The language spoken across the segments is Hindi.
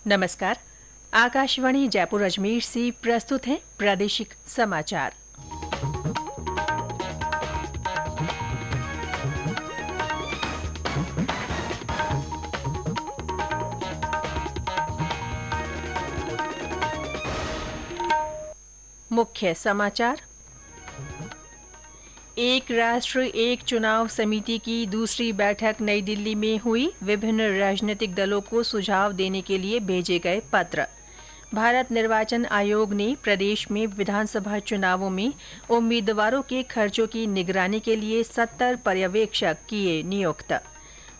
नमस्कार। आकाशवाणी जयपुर अजमेर से प्रस्तुत है प्रादेशिक समाचार। मुख्य समाचार। एक राष्ट्र एक चुनाव समिति की दूसरी बैठक नई दिल्ली में हुई। विभिन्न राजनीतिक दलों को सुझाव देने के लिए भेजे गए पत्र। भारत निर्वाचन आयोग ने प्रदेश में विधानसभा चुनावों में उम्मीदवारों के खर्चों की निगरानी के लिए 70 पर्यवेक्षक किए नियुक्त।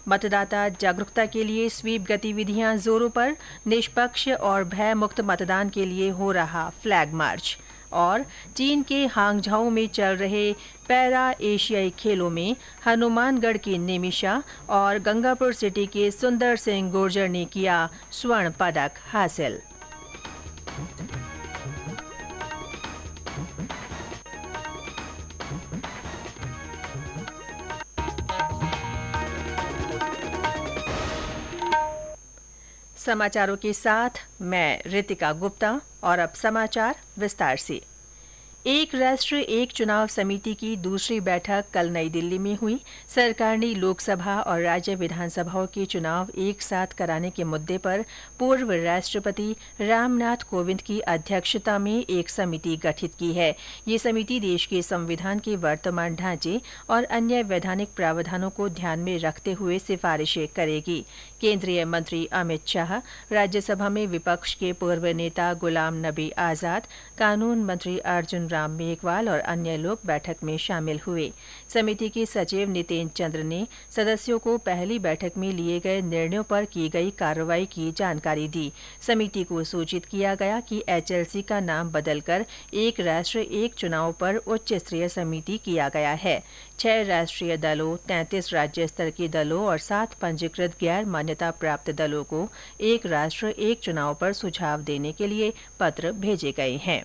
मतदाता जागरूकता के लिए स्वीप गतिविधियां जोरों पर। निष्पक्ष और भयमुक्त मतदान के लिए हो रहा फ्लैग मार्च। और चीन के हांगझाओ में चल रहे पैरा एशियाई खेलों में हनुमानगढ़ की निमिषा और गंगापुर सिटी के सुंदर सिंह गुर्जर ने किया स्वर्ण पदक हासिल। समाचारों के साथ मैं रितिका गुप्ता। और अब समाचार विस्तार से। एक राष्ट्र एक चुनाव समिति की दूसरी बैठक कल नई दिल्ली में हुई। सरकार ने लोकसभा और राज्य विधानसभाओं के चुनाव एक साथ कराने के मुद्दे पर पूर्व राष्ट्रपति रामनाथ कोविंद की अध्यक्षता में एक समिति गठित की है। ये समिति देश के संविधान के वर्तमान ढांचे और अन्य वैधानिक प्रावधानों को ध्यान में रखते हुए सिफारिशें करेगी। केंद्रीय मंत्री अमित शाह, राज्यसभा में विपक्ष के पूर्व नेता गुलाम नबी आजाद, कानून मंत्री अर्जुन राम मेघवाल और अन्य लोग बैठक में शामिल हुए। समिति के सचिव नितेन चंद्र ने सदस्यों को पहली बैठक में लिए गए निर्णयों पर की गई कार्रवाई की जानकारी दी। समिति को सूचित किया गया कि एचएलसी का नाम बदलकर एक राष्ट्र एक चुनाव पर उच्च स्तरीय समिति किया गया है। 6 राष्ट्रीय दलों, 33 राज्य स्तर के दलों और 7 पंजीकृत गैर मान्यता प्राप्त दलों को एक राष्ट्र एक चुनाव पर सुझाव देने के लिए पत्र भेजे गए हैं।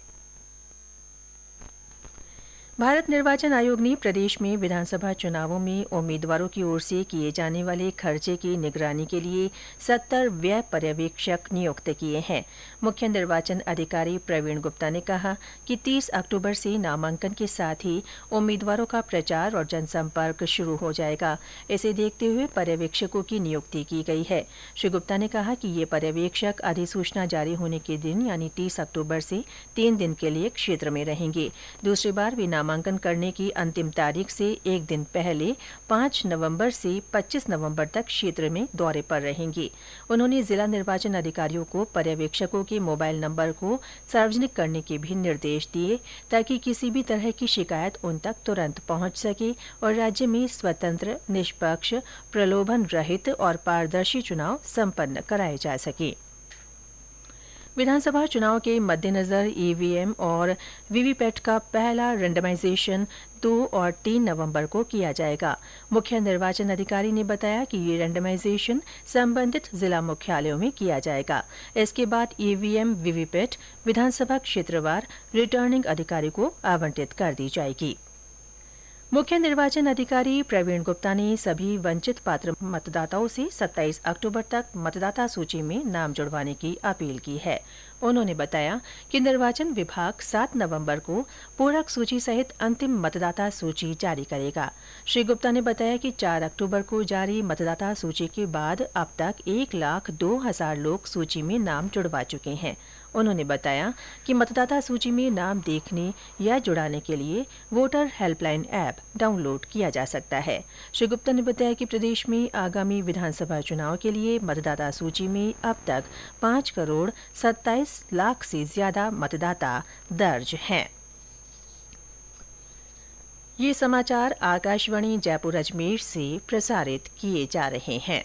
भारत निर्वाचन आयोग ने प्रदेश में विधानसभा चुनावों में उम्मीदवारों की ओर से किए जाने वाले खर्चे की निगरानी के लिए 70 व्यय पर्यवेक्षक नियुक्त किए हैं। मुख्य निर्वाचन अधिकारी प्रवीण गुप्ता ने कहा कि 30 अक्टूबर से नामांकन के साथ ही उम्मीदवारों का प्रचार और जनसंपर्क शुरू हो जाएगा। इसे देखते हुए पर्यवेक्षकों की नियुक्ति की गई है। श्री गुप्ता ने कहा कि ये पर्यवेक्षक अधिसूचना जारी होने के दिन यानी 30 अक्टूबर से 3 दिन के लिए क्षेत्र में रहेंगे। दूसरी बार वे नामांकन करने की अंतिम तारीख से एक दिन पहले 5 नवंबर से 25 नवंबर तक क्षेत्र में दौरे पर रहेंगे। उन्होंने जिला निर्वाचन अधिकारियों को पर्यवेक्षकों के मोबाइल नंबर को सार्वजनिक करने के भी निर्देश दिए ताकि किसी भी तरह की शिकायत उन तक तुरंत पहुंच सके और राज्य में स्वतंत्र, निष्पक्ष, प्रलोभन रहित और पारदर्शी चुनाव संपन्न कराए जा सके। विधानसभा चुनाव के मद्देनजर ईवीएम और वीवीपैट का पहला रेंडमाइजेशन 2 और 3 नवंबर को किया जाएगा। मुख्य निर्वाचन अधिकारी ने बताया कि ये रेंडमाइजेशन संबंधित जिला मुख्यालयों में किया जाएगा। इसके बाद ईवीएम वीवीपैट विधानसभा क्षेत्रवार रिटर्निंग अधिकारी को आवंटित कर दी जाएगी। मुख्य निर्वाचन अधिकारी प्रवीण गुप्ता ने सभी वंचित पात्र मतदाताओं से 27 अक्टूबर तक मतदाता सूची में नाम जुड़वाने की अपील की है। उन्होंने बताया कि निर्वाचन विभाग 7 नवंबर को पूरक सूची सहित अंतिम मतदाता सूची जारी करेगा। श्री गुप्ता ने बताया कि 4 अक्टूबर को जारी मतदाता सूची के बाद अब तक 1,02,000 लोग सूची में नाम जुड़वा चुके हैं। उन्होंने बताया कि मतदाता सूची में नाम देखने या जुड़ाने के लिए वोटर हेल्पलाइन ऐप डाउनलोड किया जा सकता है। श्री गुप्ता ने बताया कि प्रदेश में आगामी विधानसभा चुनाव के लिए मतदाता सूची में अब तक 5 करोड़ 27 लाख से ज्यादा मतदाता दर्ज हैं। ये समाचार आकाशवाणी जयपुर अजमेर से प्रसारित किए जा रहे हैं।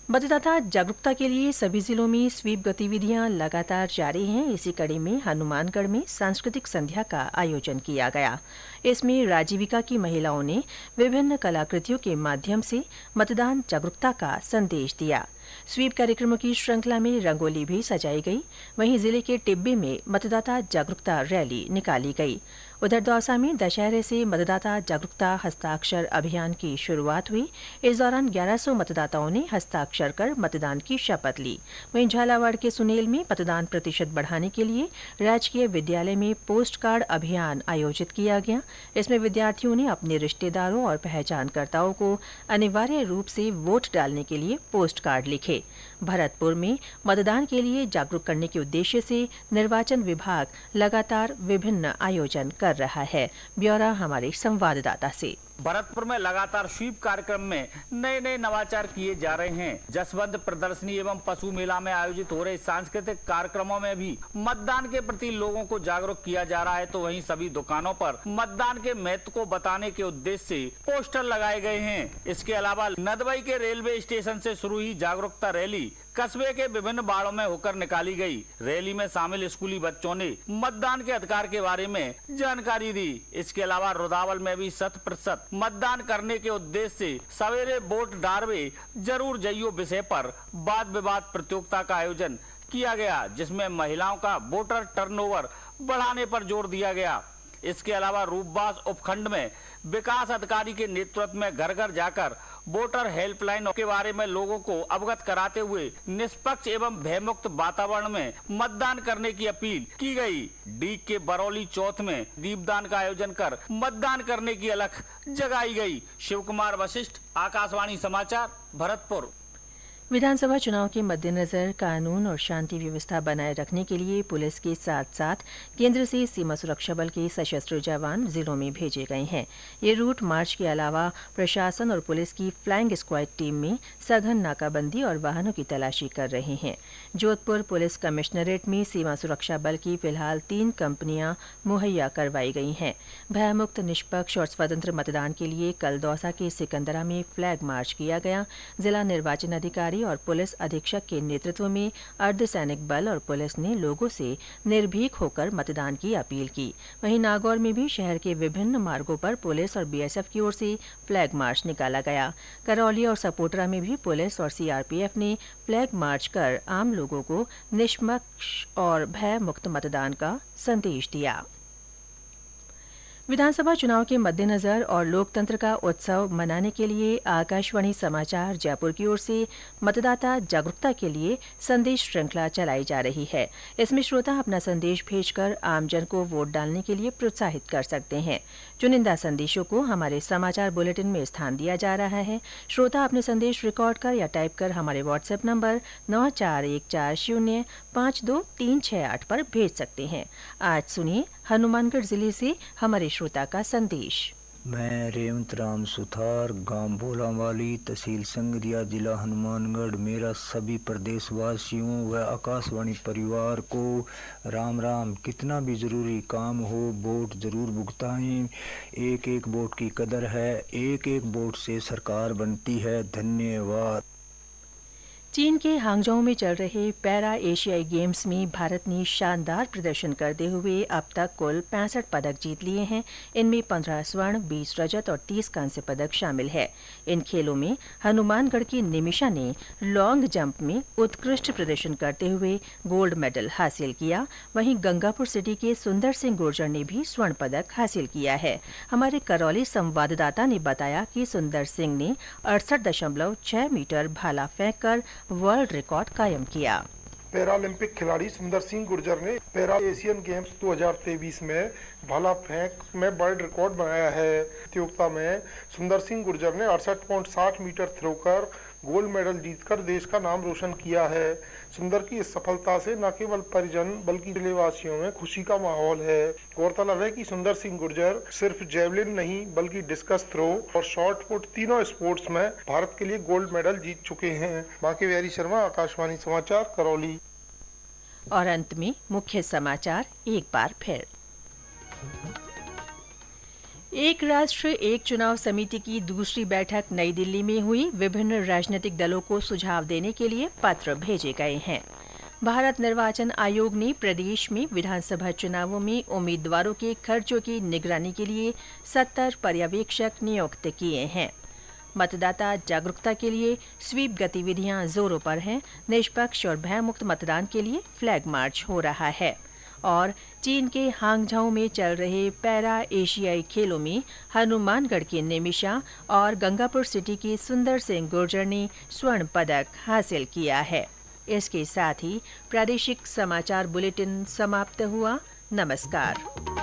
मतदाता जागरूकता के लिए सभी जिलों में स्वीप गतिविधियां लगातार जारी हैं। इसी कड़ी में हनुमानगढ़ में सांस्कृतिक संध्या का आयोजन किया गया। इसमें राजीविका की महिलाओं ने विभिन्न कलाकृतियों के माध्यम से मतदान जागरूकता का संदेश दिया। स्वीप कार्यक्रमों की श्रृंखला में रंगोली भी सजाई गई। वहीं जिले के टिब्बी में मतदाता जागरूकता रैली निकाली गई। उधर दौसा में दशहरे से मतदाता जागरूकता हस्ताक्षर अभियान की शुरुआत हुई। इस दौरान 1100 मतदाताओं ने हस्ताक्षर कर मतदान की शपथ ली। वहीं झालावाड़ के सुनेल में मतदान प्रतिशत बढ़ाने के लिए राजकीय विद्यालय में पोस्ट कार्ड अभियान आयोजित किया गया। इसमें विद्यार्थियों ने अपने रिश्तेदारों और पहचानकर्ताओं को अनिवार्य रूप से वोट डालने के लिए पोस्ट कार्ड लिखे। भरतपुर में मतदान के लिए जागरूक करने के उद्देश्य से निर्वाचन विभाग लगातार विभिन्न आयोजन कर रहा है। ब्यौरा हमारे संवाददाता से। भरतपुर में लगातार स्वीप कार्यक्रम में नए नए नवाचार किए जा रहे हैं। जसवंत प्रदर्शनी एवं पशु मेला में आयोजित हो रहे सांस्कृतिक कार्यक्रमों में भी मतदान के प्रति लोगों को जागरूक किया जा रहा है, तो वहीं सभी दुकानों पर मतदान के महत्व को बताने के उद्देश्य से पोस्टर लगाए गए हैं। इसके अलावा नदबई के रेलवे स्टेशन से शुरू हुई जागरूकता रैली कस्बे के विभिन्न बाड़ों में होकर निकाली गई। रैली में शामिल स्कूली बच्चों ने मतदान के अधिकार के बारे में जानकारी दी। इसके अलावा रुदावल में भी 100% मतदान करने के उद्देश्य से सवेरे वोट डारवे जरूर जइयो विषय पर वाद विवाद प्रतियोगिता का आयोजन किया गया, जिसमें महिलाओं का वोटर टर्नओवर बढ़ाने पर जोर दिया गया। इसके अलावा रूपबास उपखंड में विकास अधिकारी के नेतृत्व में घर घर जाकर वोटर हेल्पलाइन के बारे में लोगों को अवगत कराते हुए निष्पक्ष एवं भयमुक्त वातावरण में मतदान करने की अपील की गई। डीग के बरौली चौथ में दीपदान का आयोजन कर मतदान करने की अलख जगाई गई। शिव कुमार वशिष्ठ, आकाशवाणी समाचार, भरतपुर। विधानसभा चुनाव के मद्देनजर कानून और शांति व्यवस्था बनाए रखने के लिए पुलिस के साथ साथ केंद्र से सीमा सुरक्षा बल के सशस्त्र जवान जिलों में भेजे गए हैं। ये रूट मार्च के अलावा प्रशासन और पुलिस की फ्लाइंग स्क्वाड टीम में सघन नाकाबंदी और वाहनों की तलाशी कर रहे हैं। जोधपुर पुलिस कमिश्नरेट में सीमा सुरक्षा बल की फिलहाल 3 कंपनियां मुहैया करवाई गई हैं। भयमुक्त, निष्पक्ष और स्वतंत्र मतदान के लिए कल दौसा के सिकंदरा में फ्लैग मार्च किया गया। जिला निर्वाचन अधिकारी और पुलिस अधीक्षक के नेतृत्व में अर्धसैनिक बल और पुलिस ने लोगों से निर्भीक होकर मतदान की अपील की। वहीं नागौर में भी शहर के विभिन्न मार्गों पर पुलिस और बीएसएफ की ओर से फ्लैग मार्च निकाला गया। करौली और सपोटरा में भी पुलिस और सीआरपीएफ ने फ्लैग मार्च कर आम लोगों को निष्पक्ष और भय मुक्त मतदान का संदेश दिया। विधानसभा चुनाव के मद्देनजर और लोकतंत्र का उत्सव मनाने के लिए आकाशवाणी समाचार जयपुर की ओर से मतदाता जागरूकता के लिए संदेश श्रृंखला चलाई जा रही है। इसमें श्रोता अपना संदेश भेजकर आमजन को वोट डालने के लिए प्रोत्साहित कर सकते हैं। चुनिंदा संदेशों को हमारे समाचार बुलेटिन में स्थान दिया जा रहा है। श्रोता अपने संदेश रिकॉर्ड कर या टाइप कर हमारे व्हाट्सएप नंबर 9414052368 पर भेज सकते हैं। आज सुनिए हनुमानगढ़ जिले से हमारे श्रोता का संदेश। मैं रेवंत राम सुथार, गांव भोलावाली, तहसील संगरिया, जिला हनुमानगढ़। मेरा सभी प्रदेशवासियों व आकाशवाणी परिवार को राम राम। कितना भी जरूरी काम हो, वोट जरूर भुगताएं। एक एक वोट की कदर है, एक एक वोट से सरकार बनती है। धन्यवाद। चीन के हांगझोउ में चल रहे पैरा एशियाई गेम्स में भारत ने शानदार प्रदर्शन करते हुए अब तक कुल 65 पदक जीत लिए हैं। इनमें 15 स्वर्ण, 20 रजत और 30 कांस्य पदक शामिल है। इन खेलों में हनुमानगढ़ की निमिषा ने लॉन्ग जंप में उत्कृष्ट प्रदर्शन करते हुए गोल्ड मेडल हासिल किया। वहीं गंगापुर सिटी के सुंदर सिंह गुर्जर ने भी स्वर्ण पदक हासिल किया है। हमारे करौली संवाददाता ने बताया कि सुंदर सिंह ने 68.6 मीटर भाला फेंककर वर्ल्ड रिकॉर्ड कायम किया। पैरालंपिक खिलाड़ी सुंदर सिंह गुर्जर ने पैरा एशियन गेम्स 2023 में भाला फेंक में वर्ल्ड रिकॉर्ड बनाया है। प्रतियोगिता में सुंदर सिंह गुर्जर ने 68.60 मीटर थ्रो कर गोल्ड मेडल जीतकर देश का नाम रोशन किया है। सुंदर की इस सफलता से न केवल परिजन बल्कि जिलेवासियों में खुशी का माहौल है। गौरतलब है कि सुंदर सिंह गुर्जर सिर्फ जेवलिन नहीं बल्कि डिस्कस थ्रो और शॉट पुट तीनों स्पोर्ट्स में भारत के लिए गोल्ड मेडल जीत चुके हैं। बाकी बिहारी शर्मा, आकाशवाणी समाचार, करौली। और अंत में मुख्य समाचार एक बार फिर। एक राष्ट्र एक चुनाव समिति की दूसरी बैठक नई दिल्ली में हुई। विभिन्न राजनीतिक दलों को सुझाव देने के लिए पत्र भेजे गए हैं। भारत निर्वाचन आयोग ने प्रदेश में विधानसभा चुनावों में उम्मीदवारों के खर्चों की निगरानी के लिए 70 पर्यवेक्षक नियुक्त किए हैं। मतदाता जागरूकता के लिए स्वीप गतिविधियां जोरों पर हैं। निष्पक्ष और भयमुक्त मतदान के लिए फ्लैग मार्च हो रहा है। और चीन के हांगझाओ में चल रहे पैरा एशियाई खेलों में हनुमानगढ़ की निमिषा और गंगापुर सिटी की सुंदर सिंह गुर्जर ने स्वर्ण पदक हासिल किया है। इसके साथ ही प्रादेशिक समाचार बुलेटिन समाप्त हुआ। नमस्कार।